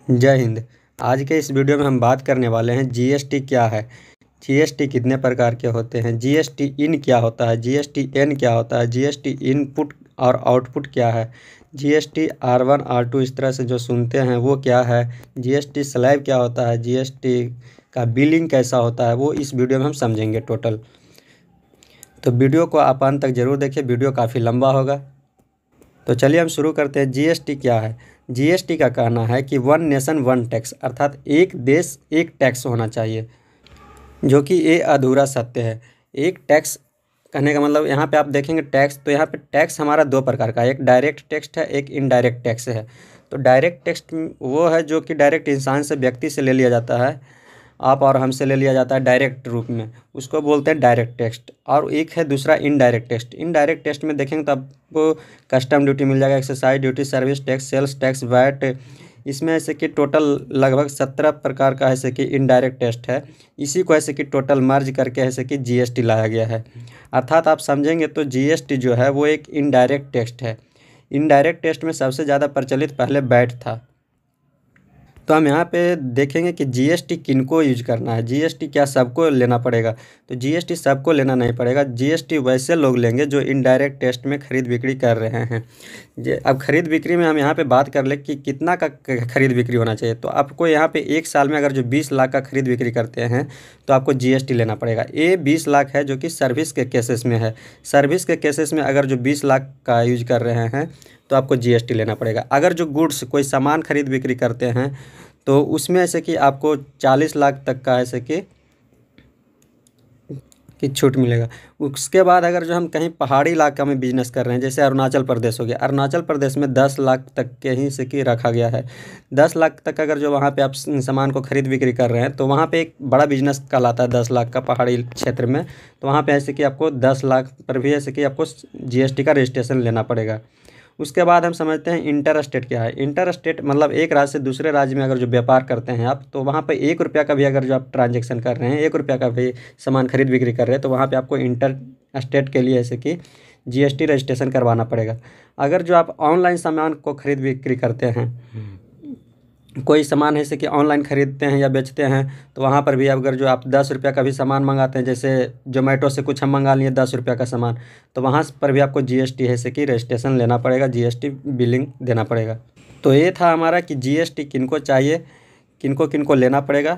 जय हिंद। आज के इस वीडियो में हम बात करने वाले हैं जीएसटी क्या है, जीएसटी कितने प्रकार के होते हैं, जीएसटी इन क्या होता है, जीएसटी एन क्या होता है, जीएसटी इनपुट और आउटपुट क्या है, जीएसटी R1 R2 इस तरह से जो सुनते हैं वो क्या है, जीएसटी स्लैब क्या होता है, जीएसटी का बिलिंग कैसा होता है, वो इस वीडियो में हम समझेंगे टोटल। तो वीडियो को आप अंत तक ज़रूर देखिए, वीडियो काफ़ी लंबा होगा। तो चलिए हम शुरू करते हैं। जीएसटी क्या है। जीएसटी का कहना है कि वन नेशन वन टैक्स, अर्थात एक देश एक टैक्स होना चाहिए, जो कि ये अधूरा सत्य है। एक टैक्स कहने का मतलब, यहाँ पे आप देखेंगे टैक्स, तो यहाँ पे टैक्स हमारा दो प्रकार का है, एक डायरेक्ट टैक्स है, एक इनडायरेक्ट टैक्स है। तो डायरेक्ट टैक्स वो है जो कि डायरेक्ट इंसान से, व्यक्ति से ले लिया जाता है, आप और हमसे ले लिया जाता है डायरेक्ट रूप में, उसको बोलते हैं डायरेक्ट टैक्स। और एक है दूसरा इनडायरेक्ट टैक्स। इनडायरेक्ट टैक्स में देखेंगे तो आपको कस्टम ड्यूटी मिल जाएगा, excise duty, service tax, sales tax, VAT. इसमें ऐसे कि टोटल लगभग 17 प्रकार का ऐसे कि इनडायरेक्ट टैक्स है। इसी को ऐसे कि टोटल मर्ज करके ऐसे कि जीएसटी लाया गया है। अर्थात आप समझेंगे तो जीएसटी जो है वो एक इनडायरेक्ट टैक्स है। इनडायरेक्ट टैक्स में सबसे ज़्यादा प्रचलित पहले वैट था। तो हम यहाँ पे देखेंगे कि जीएसटी किनको यूज करना है, जीएसटी क्या सबको लेना पड़ेगा। तो जीएसटी सबको लेना नहीं पड़ेगा, जीएसटी वैसे लोग लेंगे जो इनडायरेक्ट टैक्स में खरीद बिक्री कर रहे हैं। अब खरीद बिक्री में हम यहाँ पे बात कर ले कि कितना का खरीद बिक्री होना चाहिए। तो आपको यहाँ पे एक साल में अगर जो 20 लाख का खरीद बिक्री करते हैं तो आपको जीएसटी लेना पड़ेगा। ये 20 लाख है जो कि सर्विस के केसेस में है। सर्विस के केसेस में अगर जो 20 लाख का यूज कर रहे हैं तो आपको जीएसटी लेना पड़ेगा। अगर जो गुड्स कोई सामान खरीद बिक्री करते हैं तो उसमें ऐसे कि आपको 40 लाख तक का ऐसे कि छूट मिलेगा। उसके बाद अगर जो हम कहीं पहाड़ी इलाका में बिजनेस कर रहे हैं, जैसे अरुणाचल प्रदेश हो गया, अरुणाचल प्रदेश में 10 लाख तक के ही से कि रखा गया है। 10 लाख तक अगर जो वहाँ पे आप सामान को खरीद बिक्री कर रहे हैं तो वहाँ पे एक बड़ा बिजनेस कहलाता है 10 लाख का पहाड़ी क्षेत्र में। तो वहाँ पे ऐसे कि आपको 10 लाख पर भी ऐसे कि आपको जीएसटी का रजिस्ट्रेशन लेना पड़ेगा। उसके बाद हम समझते हैं इंटर स्टेट क्या है। इंटर स्टेट मतलब एक राज्य से दूसरे राज्य में अगर जो व्यापार करते हैं आप, तो वहाँ पे 1 रुपया का भी अगर जो आप ट्रांजेक्शन कर रहे हैं, 1 रुपया का भी सामान खरीद बिक्री कर रहे हैं, तो वहाँ पे आपको इंटर स्टेट के लिए ऐसे कि जीएसटी रजिस्ट्रेशन करवाना पड़ेगा। अगर जो आप ऑनलाइन सामान को खरीद बिक्री करते हैं, कोई सामान है जैसे कि ऑनलाइन खरीदते हैं या बेचते हैं, तो वहाँ पर भी अगर जो आप 10 रुपया का भी सामान मंगाते हैं, जैसे जोमेटो से कुछ हम मंगा लिए 10 रुपया का सामान, तो वहाँ पर भी आपको जीएसटी है जैसे कि रजिस्ट्रेशन लेना पड़ेगा, जीएसटी बिलिंग देना पड़ेगा। तो ये था हमारा कि जीएसटी किनको चाहिए, किनको किनको लेना पड़ेगा।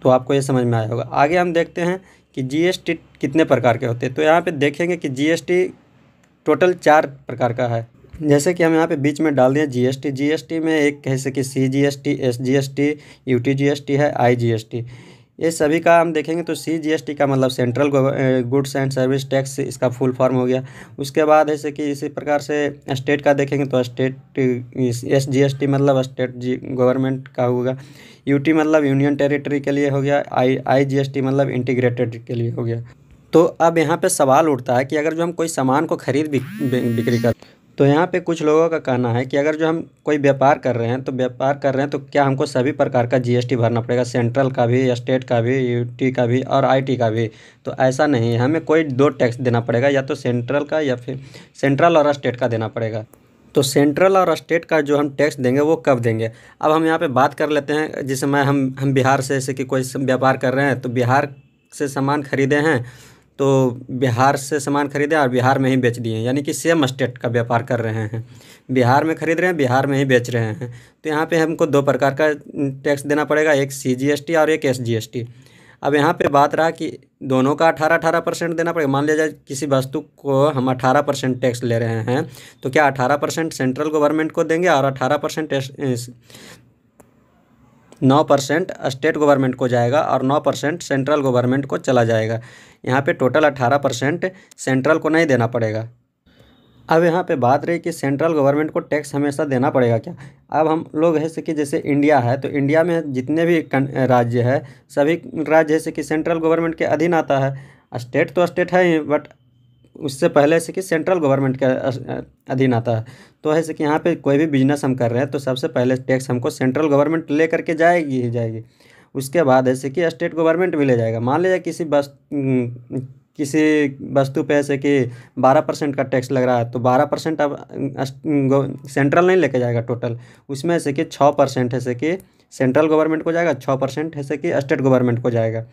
तो आपको ये समझ में आया होगा। आगे हम देखते हैं कि जीएसटी कितने प्रकार के होते हैं। तो यहाँ पर देखेंगे कि जीएसटी टोटल 4 प्रकार का है। जैसे कि हम यहाँ पे बीच में डाल दिए जीएसटी। जीएसटी में एक जैसे कि सीजीएसटी, एसजीएसटी, यूटीजीएसटी है, आईजीएसटी। ये सभी का हम देखेंगे तो सीजीएसटी का मतलब central goods and service tax, इसका फुल फॉर्म हो गया। उसके बाद जैसे कि इसी प्रकार से स्टेट का देखेंगे तो स्टेट एसजीएसटी मतलब स्टेट गवर्नमेंट का होगा। यूटी मतलब यूनियन टेरिटरी के लिए हो गया। आईजीएसटी मतलब इंटीग्रेटेड के लिए हो गया। तो अब यहाँ पे सवाल उठता है कि अगर जो हम कोई सामान को खरीद बिक्री कर, तो यहाँ पे कुछ लोगों का कहना है कि अगर जो हम कोई व्यापार कर रहे हैं तो क्या हमको सभी प्रकार का जीएसटी भरना पड़ेगा, सेंट्रल का भी, स्टेट का भी, यूटी का भी और आईटी का भी। तो ऐसा नहीं है, हमें कोई 2 टैक्स देना पड़ेगा, या तो सेंट्रल का या फिर सेंट्रल और स्टेट का देना पड़ेगा। तो सेंट्रल और स्टेट का जो हम टैक्स देंगे वो कब देंगे। अब हम यहाँ पे बात कर लेते हैं, जिस समय हम बिहार से जैसे कि कोई व्यापार कर रहे हैं, तो बिहार से सामान खरीदे हैं, तो बिहार से सामान खरीदे और बिहार में ही बेच दिए, यानी कि सेम स्टेट का व्यापार कर रहे हैं, बिहार में खरीद रहे हैं, बिहार में ही बेच रहे हैं। तो यहाँ पे हमको 2 प्रकार का टैक्स देना पड़ेगा, एक सीजीएसटी और एक एसजीएसटी। अब यहाँ पे बात रहा कि दोनों का 18% देना पड़ेगा। मान लिया जाए किसी वस्तु को हम 18% टैक्स ले रहे हैं, तो क्या 18% सेंट्रल गवर्नमेंट को देंगे और 18% 9% स्टेट गवर्नमेंट को जाएगा और 9% सेंट्रल गवर्नमेंट को चला जाएगा। यहाँ पे टोटल 18% सेंट्रल को नहीं देना पड़ेगा। अब यहाँ पे बात रही कि सेंट्रल गवर्नमेंट को टैक्स हमेशा देना पड़ेगा क्या। अब हम लोग ऐसे कि जैसे इंडिया है, तो इंडिया में जितने भी राज्य है, सभी राज्य जैसे कि सेंट्रल गवर्नमेंट के अधीन आता है। स्टेट तो स्टेट है ही, बट उससे पहले से कि सेंट्रल गवर्नमेंट के अधीन आता है। तो ऐसे कि यहाँ पे कोई भी बिजनेस हम कर रहे हैं तो सबसे पहले टैक्स हमको सेंट्रल गवर्नमेंट ले करके जाएगी ही जाएगी। उसके बाद ऐसे कि स्टेट गवर्नमेंट भी ले जाएगा। मान लीजिए किसी वस्तु पे ऐसे कि 12% का टैक्स लग रहा है, तो 12% अब सेंट्रल नहीं लेके जाएगा टोटल, उसमें ऐसे कि 6% ऐसे कि सेंट्रल गवर्नमेंट को जाएगा, 6% ऐसे कि स्टेट गवर्नमेंट को जाएगा।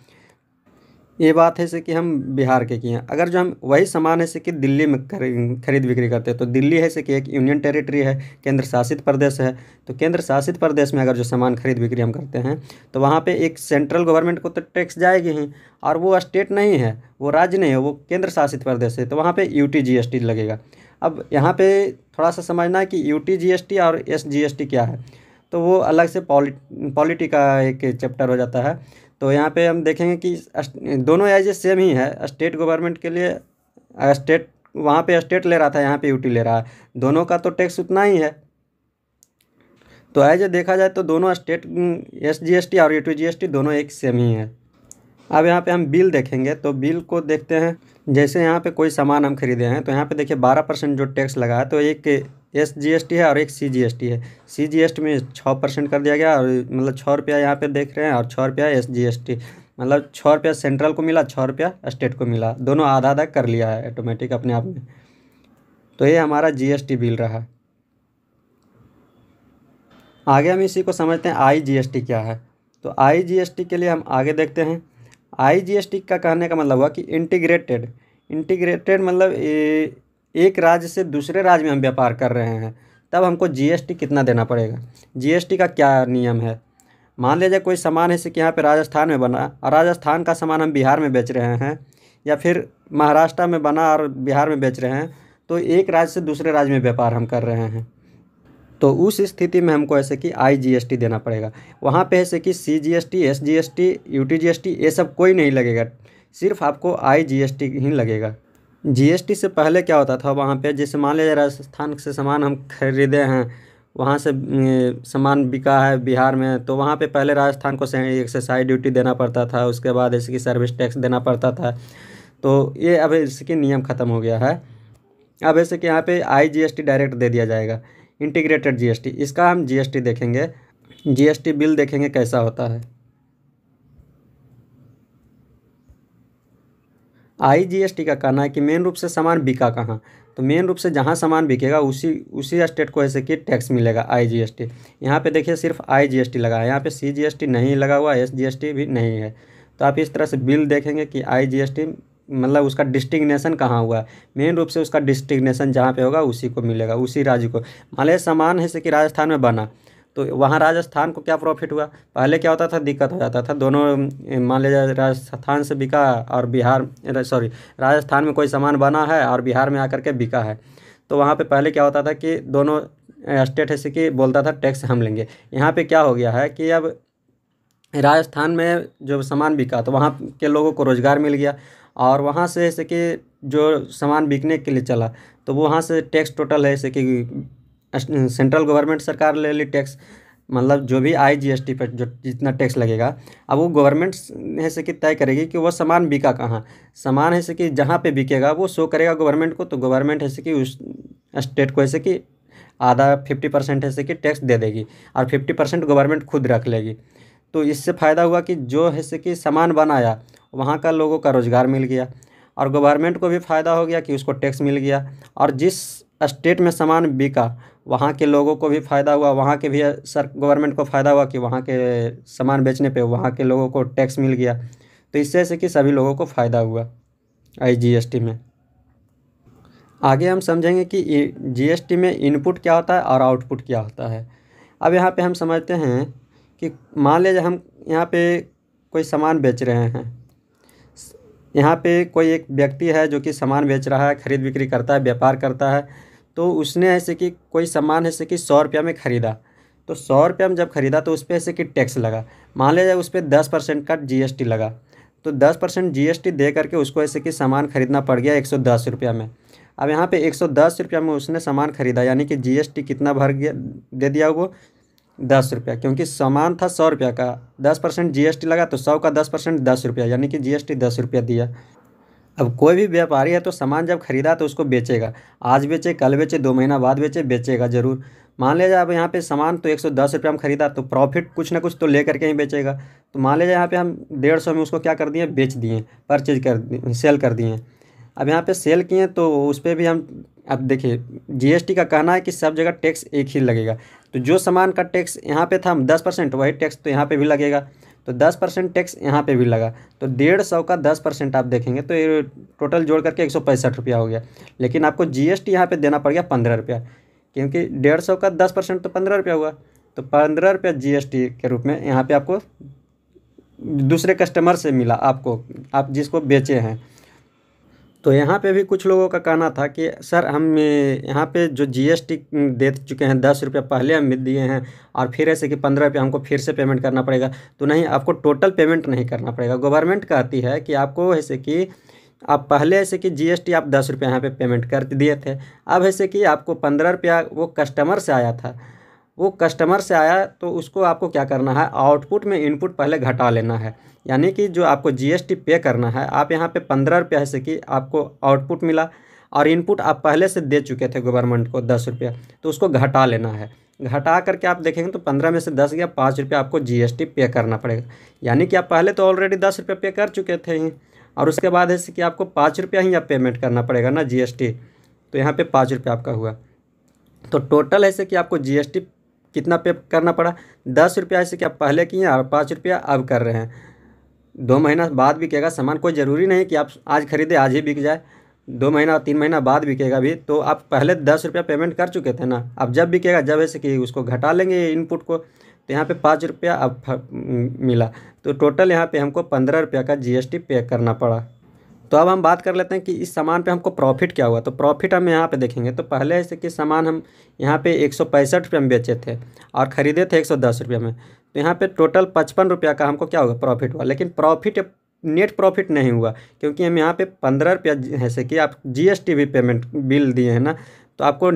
ये बात है जैसे कि हम बिहार के किए हैं। अगर जो हम वही सामान है जैसे कि दिल्ली में खरीद बिक्री करते हैं, तो दिल्ली है जैसे कि एक यूनियन टेरिटरी है, केंद्र शासित प्रदेश है। तो केंद्र शासित प्रदेश में अगर जो सामान खरीद बिक्री हम करते हैं, तो वहाँ पे एक सेंट्रल गवर्नमेंट को तो टैक्स जाएगी ही, और वो स्टेट नहीं है, वो राज्य नहीं है, वो केंद्र शासित प्रदेश है, तो वहाँ पर यूटी जीएसटी लगेगा। अब यहाँ पर थोड़ा सा समझना है कि यूटी जीएसटी और एसजीएसटी क्या है, तो वो अलग से पॉलिटी का एक चैप्टर हो जाता है। तो यहाँ पे हम देखेंगे कि दोनों एज सेम ही है। स्टेट गवर्नमेंट के लिए स्टेट, वहाँ पे स्टेट ले रहा था, यहाँ पे यूटी ले रहा है, दोनों का तो टैक्स उतना ही है। तो एज देखा जाए तो दोनों स्टेट एसजीएसटी और यूटी जीएसटी दोनों एक सेम ही है। अब यहाँ पे हम बिल देखेंगे, तो बिल को देखते हैं। जैसे यहाँ पे कोई सामान हम खरीदे हैं, तो यहाँ पे देखिए 12% जो टैक्स लगा है, तो एक एसजीएसटी है और एक सीजीएसटी है। सीजीएसटी में 6% कर दिया गया, और मतलब 6 रुपया यहाँ पे देख रहे हैं, और 6 रुपया एसजीएसटी, मतलब 6 रुपया सेंट्रल को मिला, 6 रुपया स्टेट को मिला, दोनों आधा आधा कर लिया है ऑटोमेटिक अपने आप में। तो ये हमारा जीएसटी बिल रहा। आगे हम इसी को समझते हैं आईजीएसटी क्या है। तो आईजीएसटी के लिए हम आगे देखते हैं। आईजीएसटी का कहने का मतलब हुआ कि इंटीग्रेटेड मतलब एक राज्य से दूसरे राज्य में हम व्यापार कर रहे हैं, तब हमको जीएसटी कितना देना पड़ेगा। जीएसटी का क्या नियम है। मान लीजिए कोई सामान है कि यहाँ पे राजस्थान में बना, और राजस्थान का सामान हम बिहार में बेच रहे हैं, या फिर महाराष्ट्र में बना और बिहार में बेच रहे हैं, तो एक राज्य से दूसरे राज्य में व्यापार हम कर रहे हैं, तो उस स्थिति में हमको ऐसे कि आईजीएसटी देना पड़ेगा। वहाँ पे ऐसे कि सीजीएसटी, एसजीएसटी, यूटीजीएसटी ये सब कोई नहीं लगेगा, सिर्फ आपको आईजीएसटी ही लगेगा। जीएसटी से पहले क्या होता था वहाँ पे, जैसे मान लीजिए राजस्थान से सामान हम खरीदे हैं, वहाँ से सामान बिका है बिहार में, तो वहाँ पे पहले राजस्थान को एक्साइज ड्यूटी देना पड़ता था, उसके बाद इसकी सर्विस टैक्स देना पड़ता था। तो ये अब इसकी नियम ख़त्म हो गया है। अब ऐसे कि यहाँ पे आईजीएसटी डायरेक्ट दे दिया जाएगा, इंटीग्रेटेड जीएसटी। इसका हम जीएसटी देखेंगे, जीएसटी बिल देखेंगे कैसा होता है। आईजीएसटी का कहना है कि मेन रूप से सामान बिका कहाँ, तो मेन रूप से जहाँ सामान बिकेगा उसी स्टेट को ऐसे कि टैक्स मिलेगा आईजीएसटी। यहाँ पे देखिए सिर्फ आईजीएसटी लगा है, यहाँ पे सीजीएसटी नहीं लगा हुआ, एसजीएसटी भी नहीं है। तो आप इस तरह से बिल देखेंगे कि आईजीएसटी मतलब उसका डिस्टिग्नेशन कहाँ हुआ है, मेन रूप से उसका डिस्टिग्नेशन जहाँ पे होगा उसी को मिलेगा, उसी राज्य को। मान लीजिए सामान है कि राजस्थान में बना, तो वहाँ राजस्थान को क्या प्रॉफिट हुआ। पहले क्या होता था, दिक्कत हो जाता था, दोनों मान लीजिए राजस्थान से बिका और राजस्थान में कोई सामान बना है और बिहार में आकर के बिका है, तो वहाँ पे पहले क्या होता था कि दोनों स्टेट है कि बोलता था टैक्स हम लेंगे। यहाँ पे क्या हो गया है कि अब राजस्थान में जो सामान बिका तो वहाँ के लोगों को रोज़गार मिल गया, और वहाँ से जैसे कि जो सामान बिकने के लिए चला, तो वहाँ से टैक्स टोटल है जैसे कि सेंट्रल गवर्नमेंट सरकार ले ली टैक्स, मतलब जो भी आईजीएसटी पर जो जितना टैक्स लगेगा, अब वो गवर्नमेंट ऐसे कि तय करेगी कि वो सामान बिका कहाँ। सामान ऐसे कि जहाँ पे बिकेगा वो शो करेगा गवर्नमेंट को, तो गवर्नमेंट ऐसे कि उस स्टेट को ऐसे कि आधा 50% ऐसे कि टैक्स दे देगी, और 50% गवर्नमेंट खुद रख लेगी। तो इससे फ़ायदा हुआ कि जो है से कि सामान बनाया वहाँ का लोगों का रोज़गार मिल गया, और गवर्नमेंट को भी फ़ायदा हो गया कि उसको टैक्स मिल गया, और जिस स्टेट में सामान बिका वहाँ के लोगों को भी फ़ायदा हुआ, वहाँ के भी गवर्नमेंट को फ़ायदा हुआ कि वहाँ के सामान बेचने पे वहाँ के लोगों को टैक्स मिल गया। तो इससे ऐसे कि सभी लोगों को फ़ायदा हुआ आईजीएसटी में। आगे हम समझेंगे कि जीएसटी में इनपुट क्या होता है और आउटपुट क्या होता है। अब यहाँ पे हम समझते हैं कि मान लीजिए हम यहाँ पे कोई सामान बेच रहे हैं, यहाँ पे कोई एक व्यक्ति है जो कि सामान बेच रहा है, खरीद बिक्री करता है, व्यापार करता है। तो उसने ऐसे कि कोई सामान ऐसे कि 100 रुपया में ख़रीदा, तो 100 रुपया में जब ख़रीदा तो उस पर ऐसे कि टैक्स लगा, मान लीजिए उस पर 10% का जीएसटी लगा, तो 10% जीएसटी दे करके उसको ऐसे कि सामान ख़रीदना पड़ गया 110 रुपया में। अब यहाँ पे 110 रुपया में उसने सामान ख़रीदा, यानी कि जीएसटी कितना भर गया, दे दिया वो 10 रुपया, क्योंकि सामान था 100 रुपया का, 10% जीएसटी लगा, तो 100 का 10% 10 रुपया, यानी कि जीएसटी 10 रुपया दिया। अब कोई भी व्यापारी है तो सामान जब खरीदा तो उसको बेचेगा, आज बेचे कल बेचे 2 महीना बाद बेचे, बेचेगा ज़रूर। मान लीजिए अब यहाँ पे सामान तो 110 रुपये हम खरीदा तो प्रॉफिट कुछ ना कुछ तो ले करके ही बेचेगा। तो मान लीजिए यहाँ पे हम 150 में उसको क्या कर दिए, बेच दिए, परचेज कर दिए, सेल कर दिए। अब यहाँ पे सेल किए तो उस पर भी हम, अब देखिए जीएसटी का कहना है कि सब जगह टैक्स एक ही लगेगा। तो जो सामान का टैक्स यहाँ पे था 10%, वही टैक्स तो यहाँ पे भी लगेगा। तो 10% टैक्स यहाँ पे भी लगा। तो 150 का 10% आप देखेंगे तो ये टोटल जोड़ करके 165 रुपया हो गया। लेकिन आपको जीएसटी यहाँ पे देना पड़ गया 15 रुपया, क्योंकि 150 का 10% तो 15 रुपया हुआ। तो 15 रुपया जीएसटी के रूप में यहाँ पे आपको दूसरे कस्टमर से मिला, आपको, आप जिसको बेचे हैं। तो यहाँ पे भी कुछ लोगों का कहना था कि सर हम यहाँ पे जो जीएसटी दे चुके हैं 10 रुपया पहले हम दिए हैं, और फिर ऐसे कि 15 रुपया हमको फिर से पेमेंट करना पड़ेगा। तो नहीं, आपको टोटल पेमेंट नहीं करना पड़ेगा। गवर्नमेंट कहती है कि आपको ऐसे कि आप पहले ऐसे कि जीएसटी आप 10 रुपया यहाँ पे पेमेंट कर दिए थे, अब ऐसे कि आपको 15 रुपया वो कस्टमर से आया था, वो कस्टमर से आया तो उसको आपको क्या करना है, आउटपुट में इनपुट पहले घटा लेना है। यानी कि जो आपको जीएसटी पे करना है, आप यहाँ पे 15 रुपया है से कि आपको आउटपुट मिला, और इनपुट आप पहले से दे चुके थे गवर्नमेंट को 10 रुपया, तो उसको घटा लेना है। घटा करके आप देखेंगे तो 15 में से 10 गया, 5 रुपया आपको जीएसटी पे करना पड़ेगा। यानी कि आप पहले तो ऑलरेडी 10 रुपया पे कर चुके थे ही, और उसके बाद ऐसे कि आपको 5 रुपया ही आप पेमेंट करना पड़ेगा ना जीएसटी। तो यहाँ पे 5 रुपया आपका हुआ। तो टोटल ऐसे कि आपको जीएसटी कितना पे करना पड़ा, 10 रुपया ऐसे कि आप पहले किए और 5 रुपया अब कर रहे हैं। 2 महीना बाद बिकेगा सामान, कोई ज़रूरी नहीं कि आप आज खरीदे आज ही बिक जाए, 2 महीना 3 महीना बाद बिकेगा भी। तो आप पहले 10 रुपया पेमेंट कर चुके थे ना, अब जब बिकेगा जब ऐसे कि उसको घटा लेंगे इनपुट को। तो यहाँ पे 5 रुपया अब मिला। तो टोटल यहाँ पे हमको 15 रुपया का जीएसटी पे करना पड़ा। तो अब हम बात कर लेते हैं कि इस सामान पे हमको प्रॉफिट क्या हुआ। तो प्रॉफिट हम यहाँ पे देखेंगे तो पहले ऐसे कि सामान हम यहाँ पे 165 रुपये में बेचे थे और ख़रीदे थे 110 रुपये में। तो यहाँ पे टोटल 55 रुपया का हमको क्या होगा, प्रॉफिट हुआ। लेकिन प्रॉफिट नेट प्रॉफिट नहीं हुआ, क्योंकि हम यहाँ पे 15 रुपया जैसे कि आप जीएसटी भी पेमेंट बिल दिए हैं ना, तो आपको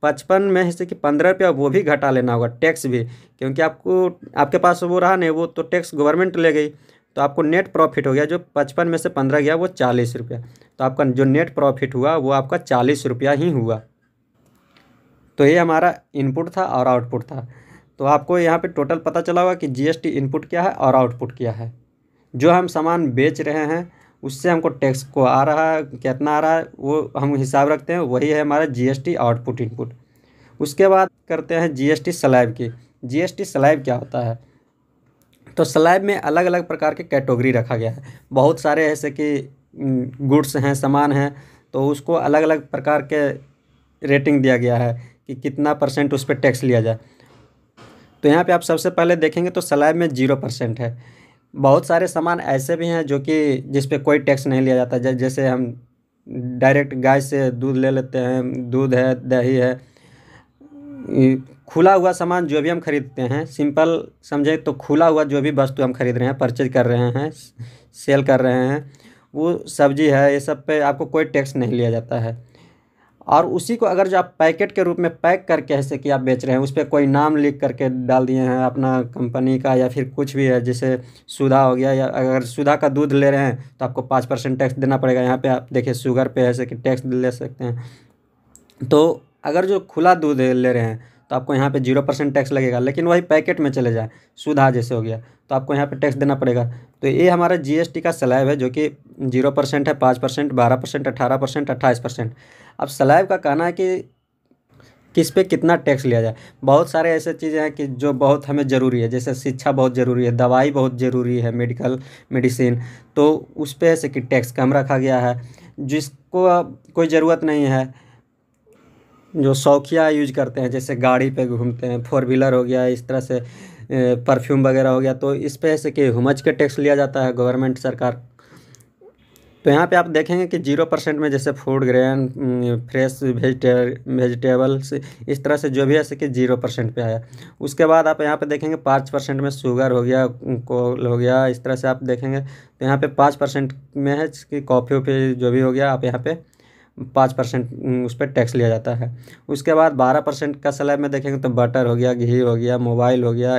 55 में जैसे कि 15 रुपया वो भी घटा लेना होगा, टैक्स भी, क्योंकि आपको आपके पास वो रहा नहीं, वो तो टैक्स गवर्नमेंट ले गई। तो आपको नेट प्रॉफिट हो गया, जो 55 में से 15 गया वो 40 रुपया। तो आपका जो नेट प्रॉफिट हुआ वो आपका 40 रुपया ही हुआ। तो ये हमारा इनपुट था और आउटपुट था। तो आपको यहाँ पे टोटल पता चला होगा कि जीएसटी इनपुट क्या है और आउटपुट क्या है। जो हम सामान बेच रहे हैं उससे हमको टैक्स को आ रहा है, कितना आ रहा है वो हम हिसाब रखते हैं, वही है हमारा जीएसटी आउटपुट इनपुट। उसके बाद करते हैं जीएसटी स्लैब की। जीएसटी स्लैब क्या होता है, तो स्लैब में अलग अलग प्रकार के कैटेगरी रखा गया है। बहुत सारे ऐसे कि गुड्स हैं, सामान हैं, तो उसको अलग अलग प्रकार के रेटिंग दिया गया है कि कितना परसेंट उस पर टैक्स लिया जाए। तो यहाँ पे आप सबसे पहले देखेंगे तो स्लैब में 0% है। बहुत सारे सामान ऐसे भी हैं जो कि जिस पे कोई टैक्स नहीं लिया जाता। जैसे हम डायरेक्ट गाय से दूध ले लेते हैं, दूध है, दही है, खुला हुआ सामान जो भी हम खरीदते हैं, सिंपल समझे तो खुला हुआ जो भी वस्तु हम खरीद रहे हैं, परचेज कर रहे हैं, सेल कर रहे हैं, वो सब्जी है, ये सब पे आपको कोई टैक्स नहीं लिया जाता है। और उसी को अगर जो आप पैकेट के रूप में पैक करके ऐसे कि आप बेच रहे हैं, उस पर कोई नाम लिख करके डाल दिए हैं अपना कंपनी का या फिर कुछ भी है, जैसे सुधा हो गया, या अगर सुधा का दूध ले रहे हैं तो आपको 5% टैक्स देना पड़ेगा। यहाँ पे आप देखिए शुगर पे ऐसे कि टैक्स ले सकते हैं। तो अगर जो खुला दूध ले रहे हैं तो आपको यहाँ पे 0% टैक्स लगेगा। लेकिन वही पैकेट में चले जाए, सुधा जैसे हो गया, तो आपको यहाँ पे टैक्स देना पड़ेगा। तो ये हमारा जीएसटी का स्लैब है, जो कि 0% है, 5%, 12%, 18%, 28%। अब स्लैब का कहना है कि किस पे कितना टैक्स लिया जाए। बहुत सारे ऐसे चीज़ें हैं कि जो बहुत हमें ज़रूरी है, जैसे शिक्षा बहुत ज़रूरी है, दवाई बहुत ज़रूरी है, मेडिसिन, तो उस पर ऐसे कि टैक्स कम रखा गया है। जिसको कोई ज़रूरत नहीं है, जो शौकिया यूज करते हैं, जैसे गाड़ी पे घूमते हैं, 4 व्हीलर हो गया, इस तरह से परफ्यूम वगैरह हो गया, तो इस पे ऐसे कि हुमच के टैक्स लिया जाता है गवर्नमेंट सरकार। तो यहाँ पे आप देखेंगे कि 0% में जैसे फूड ग्रेन, फ्रेश वेजिटेबल्स, इस तरह से जो भी है ऐसे कि 0% पे आया। उसके बाद आप यहाँ पे देखेंगे 5% में शुगर हो गया, कोल हो गया, इस तरह से आप देखेंगे। तो यहाँ पे 5% में है कि कॉफ़ी वॉफ़ी जो भी हो गया, आप यहाँ पे 5% उस पर टैक्स लिया जाता है। उसके बाद 12% का स्लैब में देखेंगे तो बटर हो गया, घी हो गया, मोबाइल हो गया,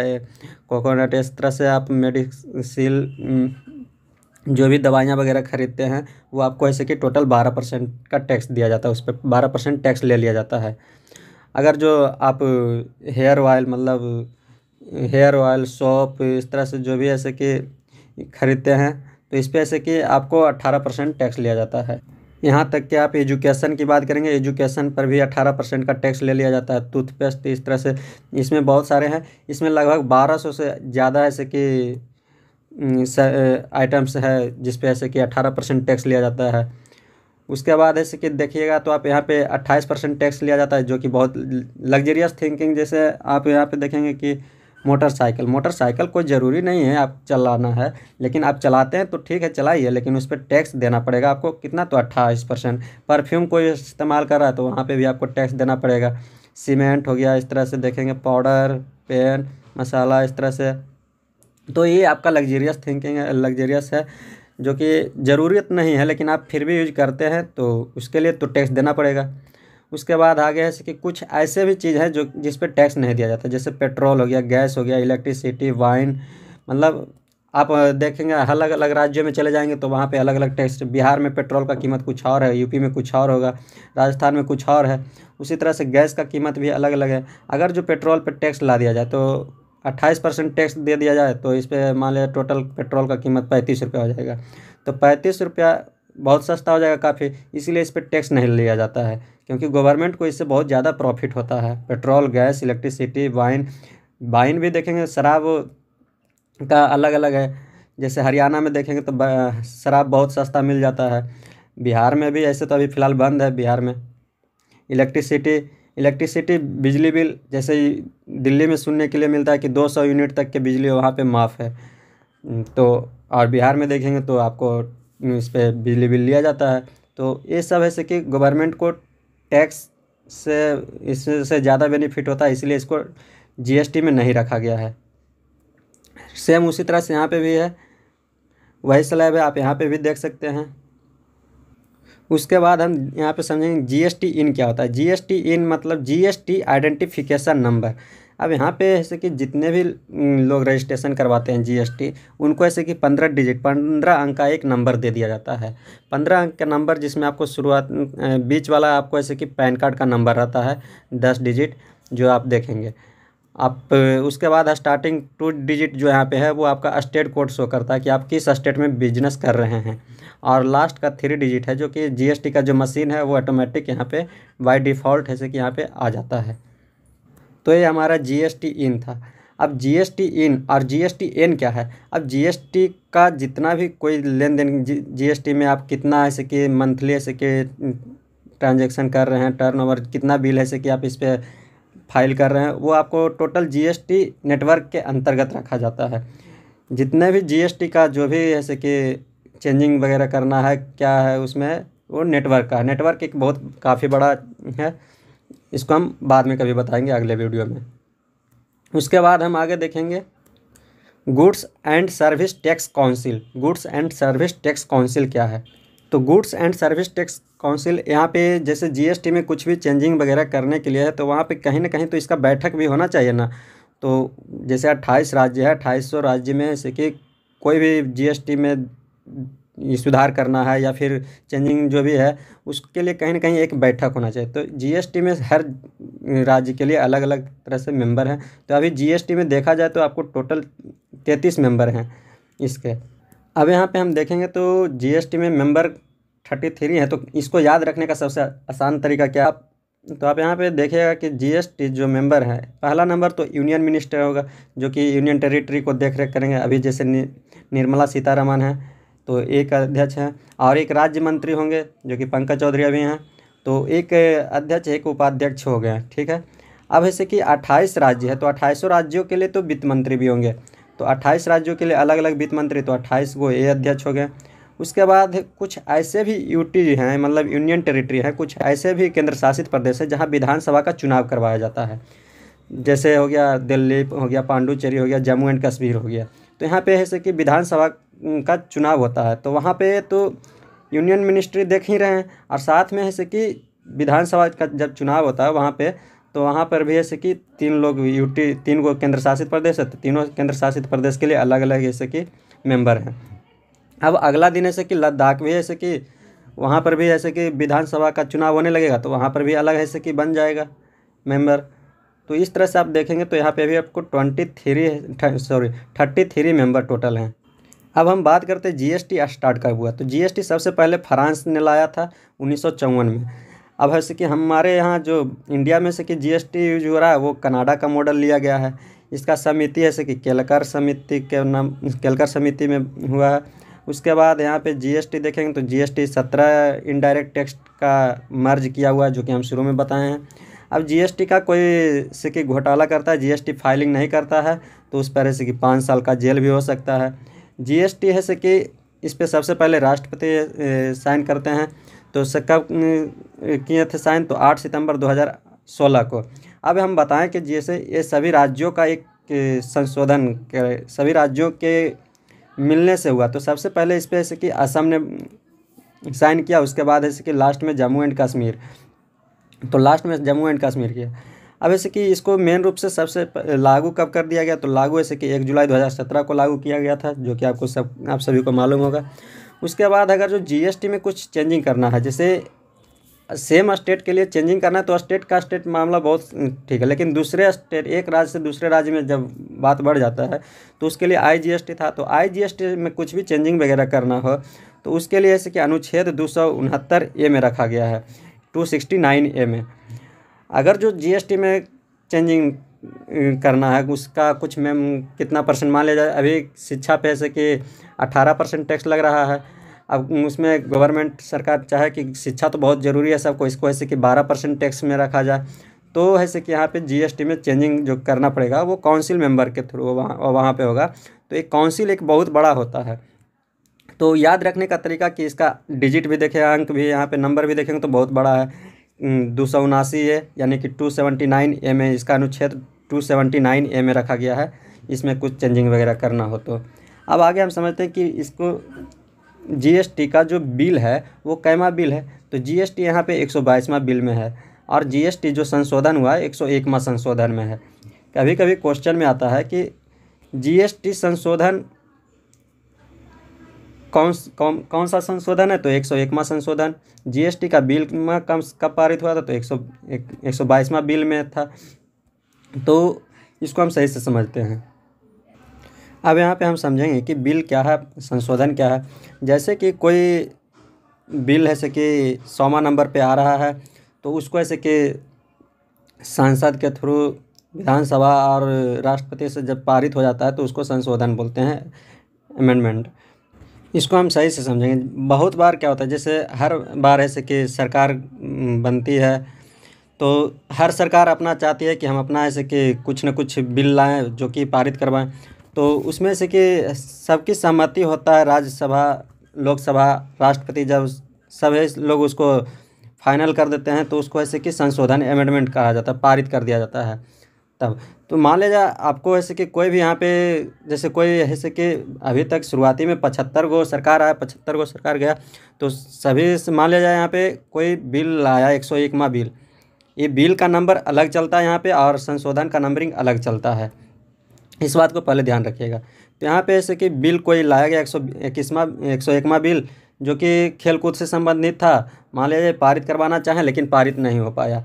कोकोनट, इस तरह से आप मेडिसिन जो भी दवाइयाँ वगैरह खरीदते हैं वो आपको ऐसे कि टोटल 12% का टैक्स दिया जाता है, उस पर 12% टैक्स ले लिया जाता है। अगर जो आप हेयर ऑयल मतलब हेयर ऑयल सोप इस तरह से जो भी ऐसे कि खरीदते हैं तो इस पे ऐसे कि आपको 18% टैक्स लिया जाता है। यहाँ तक कि आप एजुकेशन की बात करेंगे, एजुकेशन पर भी 18% का टैक्स ले लिया जाता है। टूथपेस्ट इस तरह से इसमें बहुत सारे हैं, इसमें लगभग 1200 से ज़्यादा ऐसे कि आइटम्स है जिस पे ऐसे कि 18% टैक्स लिया जाता है। उसके बाद ऐसे कि देखिएगा तो आप यहाँ पे 28% टैक्स लिया जाता है, जो कि बहुत लग्जरियस थिंकिंग। जैसे आप यहाँ पे देखेंगे कि मोटरसाइकिल मोटरसाइकिल कोई ज़रूरी नहीं है आप चलाना है, लेकिन आप चलाते हैं तो ठीक है चलाइए, लेकिन उस पर टैक्स देना पड़ेगा आपको। कितना? तो 28%। परफ्यूम कोई इस्तेमाल कर रहा है तो वहाँ पे भी आपको टैक्स देना पड़ेगा। सीमेंट हो गया, इस तरह से देखेंगे पाउडर, पेन, मसाला, इस तरह से। तो ये आपका लग्जरियस थिंकिंग है, लग्जरियस है, जो कि ज़रूरत नहीं है लेकिन आप फिर भी यूज करते हैं तो उसके लिए तो टैक्स देना पड़ेगा। उसके बाद आगे है कि कुछ ऐसे भी चीज़ है जो जिस पे टैक्स नहीं दिया जाता, जैसे पेट्रोल हो गया, गैस हो गया, इलेक्ट्रिसिटी, वाइन। मतलब आप देखेंगे अलग अलग राज्यों में चले जाएंगे तो वहाँ पे अलग अलग टैक्स। बिहार में पेट्रोल का कीमत कुछ और है, यूपी में कुछ और होगा, राजस्थान में कुछ और है। उसी तरह से गैस का कीमत भी अलग अलग है। अगर जो पेट्रोल पर टैक्स ला दिया जाए तो 28% टैक्स दे दिया जाए तो इस पर मान लिया टोटल पेट्रोल का कीमत 35 रुपया हो जाएगा। तो 35 रुपया बहुत सस्ता हो जाएगा काफ़ी, इसीलिए इस पर टैक्स नहीं लिया जाता है, क्योंकि गवर्नमेंट को इससे बहुत ज़्यादा प्रॉफिट होता है। Petrol, gas, electricity, wine. Wine भी देखेंगे शराब का अलग अलग है। जैसे हरियाणा में देखेंगे तो शराब बहुत सस्ता मिल जाता है। बिहार में भी ऐसे तो अभी फ़िलहाल बंद है बिहार में। इलेक्ट्रिसिटी इलेक्ट्रिसिटी बिजली बिल जैसे ही दिल्ली में सुनने के लिए मिलता है कि 200 यूनिट तक के बिजली वहाँ पे माफ़ है। तो और बिहार में देखेंगे तो आपको इस पे बिजली बिल लिया जाता है। तो ये सब ऐसे कि गवर्नमेंट को टैक्स से इससे ज़्यादा बेनिफिट होता है, इसलिए इसको जीएसटी में नहीं रखा गया है। सेम उसी तरह से यहाँ पे भी है, वही स्लैब है, आप यहाँ पे भी देख सकते हैं। उसके बाद हम यहाँ पे समझेंगे जीएसटी इन क्या होता है। जीएसटी इन मतलब जीएसटी आइडेंटिफिकेशन नंबर। अब यहाँ पे ऐसे कि जितने भी लोग रजिस्ट्रेशन करवाते हैं जीएसटी, उनको ऐसे कि 15 अंक का एक नंबर दे दिया जाता है। 15 अंक का नंबर जिसमें आपको शुरुआत बीच वाला आपको ऐसे कि पैन कार्ड का नंबर रहता है 10 डिजिट, जो आप देखेंगे। आप उसके बाद स्टार्टिंग 2 डिजिट जो यहाँ पे है वो आपका स्टेट कोड शो करता है कि आप किस स्टेट में बिजनेस कर रहे हैं। और लास्ट का 3 डिजिट है जो कि जीएसटी का जो मशीन है वो ऑटोमेटिक यहाँ पे बाय डिफ़ॉल्ट है कि यहाँ पे आ जाता है। तो ये हमारा जीएसटी इन था। अब जीएसटी इन और जीएसटी एन क्या है? अब जीएसटी का जितना भी कोई लेन देन जीएसटी में आप कितना ऐसे कि मंथली ऐसे कि ट्रांजेक्शन कर रहे हैं, टर्नओवर कितना बिल ऐसे कि आप इस पर फाइल कर रहे हैं, वो आपको टोटल जीएसटी नेटवर्क के अंतर्गत रखा जाता है। जितने भी जीएसटी का जो भी ऐसे कि चेंजिंग वगैरह करना है क्या है उसमें, वो नेटवर्क का है। नेटवर्क एक बहुत काफ़ी बड़ा है, इसको हम बाद में कभी बताएंगे अगले वीडियो में। उसके बाद हम आगे देखेंगे goods and service tax council. Goods and service tax council क्या है? तो goods and service tax council यहाँ पे जैसे जीएसटी में कुछ भी चेंजिंग वगैरह करने के लिए है तो वहाँ पे कहीं ना कहीं तो इसका बैठक भी होना चाहिए ना। तो जैसे 28 राज्य है, 2800 राज्य में जैसे कि कोई भी जीएसटी में सुधार करना है या फिर चेंजिंग जो भी है उसके लिए कहीं ना कहीं एक बैठक होना चाहिए। तो जीएसटी में हर राज्य के लिए अलग अलग तरह से मेंबर हैं। तो अभी जीएसटी में देखा जाए तो आपको टोटल 33 मेंबर हैं इसके। अब यहाँ पे हम देखेंगे तो जीएसटी में मेंबर 33 हैं। तो इसको याद रखने का सबसे आसान तरीका क्या? आप यहाँ पे देखिएगा कि जीएसटी जो मेंबर है, पहला नंबर तो यूनियन मिनिस्टर होगा जो कि यूनियन टेरिटरी को देख रेख करेंगे। अभी जैसे निर्मला सीतारमण है तो एक अध्यक्ष हैं, और एक राज्य मंत्री होंगे जो कि पंकज चौधरी अभी हैं। तो एक अध्यक्ष एक उपाध्यक्ष हो गए, ठीक है। अब ऐसे कि 28 राज्य है तो 28 राज्यों के लिए तो वित्त मंत्री भी होंगे। तो 28 राज्यों के लिए अलग अलग वित्त मंत्री, तो 28 को ये अध्यक्ष हो गए। उसके बाद कुछ ऐसे भी यूटी हैं मतलब यूनियन टेरिटरी है, कुछ ऐसे भी केंद्र शासित प्रदेश है जहाँ विधानसभा का चुनाव करवाया जाता है। जैसे हो गया दिल्ली, हो गया पांडुचेरी, हो गया जम्मू एंड कश्मीर हो गया। तो यहाँ पे ऐसे कि विधानसभा का चुनाव होता है तो वहाँ पे तो यूनियन मिनिस्ट्री देख ही रहे हैं, और साथ में ऐसे कि विधानसभा का जब चुनाव होता है वहाँ पे तो वहाँ पर भी ऐसे कि 3 लोग यूटी, 3 को केंद्र शासित प्रदेश है तो तीनों केंद्र शासित प्रदेश के लिए अलग अलग ऐसे कि मेंबर हैं। अब अगला दिन ऐसे कि लद्दाख भी ऐसे कि वहाँ पर भी ऐसे कि विधानसभा का चुनाव होने लगेगा, तो वहाँ पर भी अलग ऐसे कि बन जाएगा मेंबर। तो इस तरह से आप देखेंगे तो यहाँ पे भी आपको 33 मेंबर टोटल हैं। अब हम बात करते हैं जीएसटी स्टार्ट कब हुआ। तो जीएसटी सबसे पहले फ्रांस ने लाया था 1954 में। अब ऐसे कि हमारे यहाँ जो इंडिया में से कि जीएसटी यूज हो रहा है वो कनाडा का मॉडल लिया गया है। इसका समिति ऐसे कि केलकर समिति के नाम, केलकर समिति में हुआ है। उसके बाद यहाँ पे जीएसटी देखेंगे तो जीएसटी 17 इनडायरेक्ट टैक्स का मर्ज किया हुआ है, जो कि हम शुरू में बताए हैं। अब जीएसटी का कोई से कि घोटाला करता है, जीएसटी फाइलिंग नहीं करता है, तो उस पर ऐसे कि 5 साल का जेल भी हो सकता है। जीएसटी है से कि इस पे सबसे पहले राष्ट्रपति साइन करते हैं। तो उससे कब किए थे साइन, तो 8 सितंबर 2016 को। अब हम बताएं कि जैसे ये सभी राज्यों का एक संशोधन सभी राज्यों के मिलने से हुआ। तो सबसे पहले इस पे ऐसे कि असम ने साइन किया, उसके बाद ऐसे कि लास्ट में जम्मू एंड कश्मीर, तो लास्ट में जम्मू एंड कश्मीर किया। अब ऐसे कि इसको मेन रूप से सबसे लागू कब कर दिया गया, तो लागू ऐसे कि 1 जुलाई 2017 को लागू किया गया था, जो कि आप सभी को मालूम होगा। उसके बाद अगर जो जीएसटी में कुछ चेंजिंग करना है, जैसे सेम स्टेट के लिए चेंजिंग करना है, तो स्टेट का स्टेट मामला बहुत ठीक है, लेकिन दूसरे स्टेट एक राज्य से दूसरे राज्य में जब बात बढ़ जाता है तो उसके लिए आईजीएसटी था। तो आईजीएसटी में कुछ भी चेंजिंग वगैरह करना हो तो उसके लिए ऐसे कि अनुच्छेद 269A में रखा गया है, 269A में। अगर जो जीएसटी में चेंजिंग करना है उसका कुछ में कितना परसेंट मान लिया जाए, अभी शिक्षा पे ऐसे कि 18% टैक्स लग रहा है। अब उसमें गवर्नमेंट सरकार चाहे कि शिक्षा तो बहुत ज़रूरी है सबको, इसको ऐसे कि 12% टैक्स में रखा जाए, तो ऐसे कि यहाँ पे जीएसटी में चेंजिंग जो करना पड़ेगा वो काउंसिल मेंबर के थ्रू वहाँ पे होगा। तो एक काउंसिल एक बहुत बड़ा होता है। तो याद रखने का तरीका कि इसका डिजिट भी देखें, अंक भी, यहाँ पे नंबर भी देखेंगे तो बहुत बड़ा है, 279 है, यानी कि 279A में इसका अनुच्छेद 279A में रखा गया है, इसमें कुछ चेंजिंग वगैरह करना हो तो। अब आगे हम समझते हैं कि इसको जीएसटी का जो बिल है वो कैमा बिल है। तो जीएसटी यहाँ पे 122वां बिल में है, और जीएसटी जो संशोधन हुआ है 101वां संशोधन में है। कभी कभी क्वेश्चन में आता है कि जीएसटी संशोधन कौन सा संशोधन है, तो 101वां संशोधन। जीएसटी का बिल में कब पारित हुआ था, तो 122वां बिल में था। तो इसको हम सही से समझते हैं। अब यहाँ पे हम समझेंगे कि बिल क्या है, संशोधन क्या है। जैसे कि कोई बिल है, जैसे कि 100वां नंबर पे आ रहा है, तो उसको ऐसे कि सांसद के थ्रू विधानसभा और राष्ट्रपति से जब पारित हो जाता है तो उसको संशोधन बोलते हैं, अमेंडमेंट। इसको हम सही से समझेंगे। बहुत बार क्या होता है, जैसे हर बार ऐसे कि सरकार बनती है तो हर सरकार अपना चाहती है कि हम अपना ऐसे कि कुछ न कुछ बिल लाएं जो कि पारित करवाएं। तो उसमें से कि सबकी सहमति होता है, राज्यसभा, लोकसभा, राष्ट्रपति, जब सब लोग उसको फाइनल कर देते हैं तो उसको ऐसे कि संशोधन, अमेंडमेंट कहा जाता है, पारित कर दिया जाता है तब। तो मान लीजिए आपको ऐसे कि कोई भी यहाँ पे जैसे कोई ऐसे कि अभी तक शुरुआती में 75 गो सरकार आया, 75 गो सरकार गया, तो सभी से मान लिया जाए यहाँ पे कोई बिल आया 101वां बिल, ये बिल का नंबर अलग चलता है यहाँ पे और संशोधन का नंबरिंग अलग चलता है, इस बात को पहले ध्यान रखिएगा। तो यहाँ पे ऐसे कि बिल कोई लाया गया 101वां बिल जो कि खेलकूद से संबंधित था, मान लीजिए पारित करवाना चाहें लेकिन पारित नहीं हो पाया,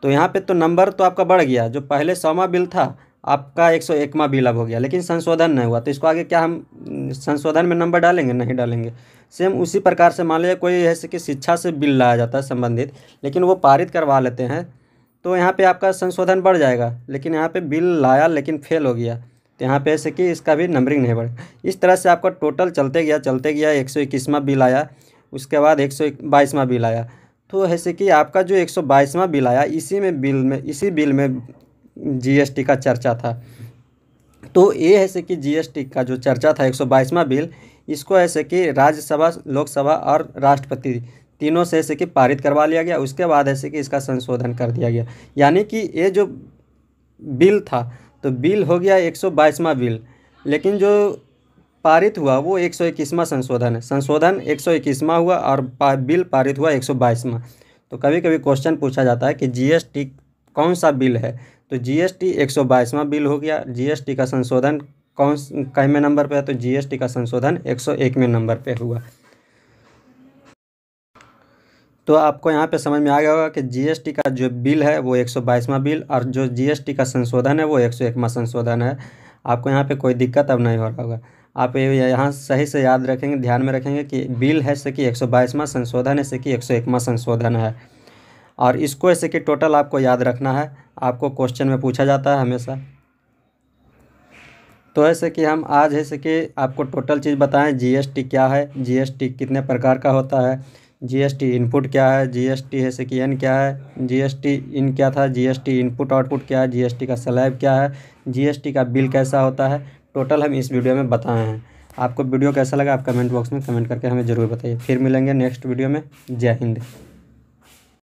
तो यहाँ पे तो नंबर तो आपका बढ़ गया, जो पहले 100वां बिल था आपका 101वां बिल अब हो गया, लेकिन संशोधन नहीं हुआ। तो इसको आगे क्या हम संशोधन में नंबर डालेंगे? नहीं डालेंगे। सेम उसी प्रकार से मान लीजिए कोई ऐसे कि शिक्षा से बिल लाया जाता है संबंधित, लेकिन वो पारित करवा लेते हैं तो यहाँ पे आपका संशोधन बढ़ जाएगा, लेकिन यहाँ पे बिल लाया लेकिन फेल हो गया तो यहाँ पे ऐसे कि इसका भी नंबरिंग नहीं बढ़ेगा। इस तरह से आपका टोटल चलते गया 121वां बिल आया, उसके बाद 122वां बिल आया। तो ऐसे कि आपका जो 122वां बिल आया इसी बिल में जीएसटी का चर्चा था। तो ये ऐसे कि जीएसटी का जो चर्चा था 122वां बिल, इसको ऐसे कि राज्यसभा, लोकसभा और राष्ट्रपति तीनों से ऐसे कि पारित करवा लिया गया। उसके बाद ऐसे कि इसका संशोधन कर दिया गया, यानी कि ये जो बिल था तो बिल हो गया 122वां बिल, लेकिन जो पारित हुआ वो 121वां संशोधन है। संशोधन 121वां हुआ और बिल पारित हुआ 122वां। तो कभी कभी क्वेश्चन पूछा जाता है कि जीएसटी कौन सा बिल है, तो जीएसटी 122वां बिल हो गया। जीएसटी का संशोधन कितने नंबर पे है, तो जीएसटी का संशोधन 101वें नंबर पे हुआ। तो आपको यहाँ पे समझ में आ गया होगा कि जीएसटी का जो बिल है वो 122वां बिल और जो जीएसटी का संशोधन है वो 101वां संशोधन है। आपको यहाँ पे कोई दिक्कत अब नहीं हो रहा होगा। आप ये यहाँ सही से याद रखेंगे, ध्यान में रखेंगे कि बिल है से कि 122वां संशोधन है से कि 101वां संशोधन है। और इसको ऐसे कि टोटल आपको याद रखना है, आपको क्वेश्चन में पूछा जाता है हमेशा। तो ऐसे कि हम आज ऐसे कि आपको टोटल चीज़ बताएं, जीएसटी क्या है, जीएसटी कितने प्रकार का होता है, जीएसटी इनपुट क्या है, जीएसटी है से कि एन क्या है, जीएसटी इन क्या था, जीएसटी इनपुट आउटपुट क्या है, जीएसटी का स्लैब क्या है, जीएसटी का बिल कैसा होता है, टोटल हम इस वीडियो में बताए हैं। आपको वीडियो कैसा लगा आप कमेंट बॉक्स में कमेंट करके हमें ज़रूर बताइए। फिर मिलेंगे नेक्स्ट वीडियो में। जय हिंद।